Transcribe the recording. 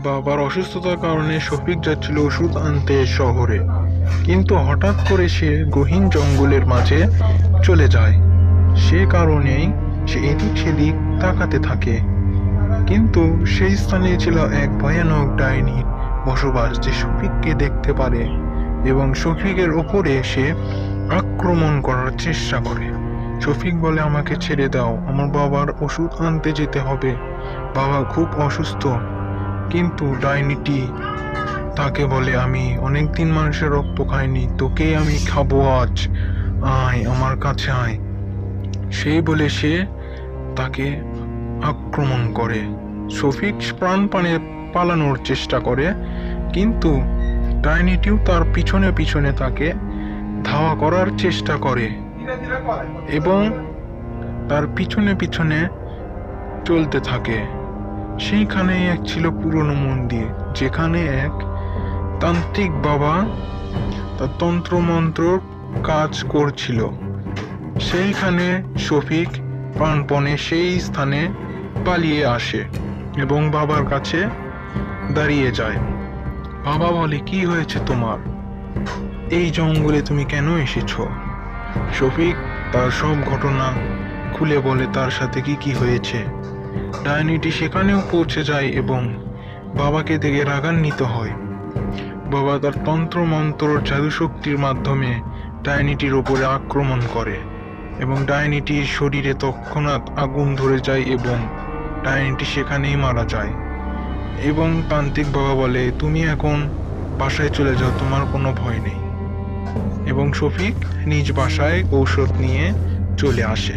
বাবার অসুস্থতার কারণে শফিক যাচ্ছিল ওষুধ আনতে শহরে, কিন্তু হঠাৎ করে সে গহীন জঙ্গলের মাঝে চলে যায়। সে কারণেই সে এদিক সেদিক তাকাতে থাকে, কিন্তু সেই স্থানে ছিল এক ভয়ানক ডাইনির বসবাস, যে শফিককে দেখতে পারে এবং শফিকের ওপরে সে আক্রমণ করার চেষ্টা করে। শফিক বলে, আমাকে ছেড়ে দাও, আমার বাবার ওষুধ আনতে যেতে হবে, বাবা খুব অসুস্থ। কিন্তু ডাইনিটি তাকে বলে, আমি অনেকদিন মানুষের রক্ত খাইনি, তোকেই আমি খাবো আজ, আয় আমার কাছে আয়। সেই বলে সে তাকে আক্রমণ করে। শফিক প্রাণপণে পালানোর চেষ্টা করে, কিন্তু ডাইনিটিও তার পিছনে পিছনে তাকে ধাওয়া করার চেষ্টা করে এবং তার পিছনে পিছনে চলতে থাকে। সেইখানে এক ছিল পুরনো মন্দির, যেখানে এক তান্ত্রিক বাবা তার তন্ত্রমন্ত্র কাজ করছিল। সেইখানে শফিক প্রাণপণে সেই স্থানে পালিয়ে আসে এবং বাবার কাছে দাঁড়িয়ে যায়। বাবা বলে, কি হয়েছে তোমার? এই জঙ্গলে তুমি কেন এসেছো? শফিক তার সব ঘটনা খুলে বলে তার সাথে কি কি হয়েছে। ডাইনিটি সেখানেও পৌঁছে যায় এবং বাবাকে দেখে রাগান্বিত হয়। বাবা তার তন্ত্র মন্ত্র জাদুশক্তির মাধ্যমে ডাইনিটির ওপরে আক্রমণ করে এবং ডাইনিটির শরীরে তৎক্ষণাৎ আগুন ধরে যায় এবং ডাইনিটি সেখানেই মারা যায়। এবং তান্ত্রিক বাবা বলে, তুমি এখন বাসায় চলে যাও, তোমার কোনো ভয় নেই। এবং শফিক নিজ বাসায় ঔষধ নিয়ে চলে আসে।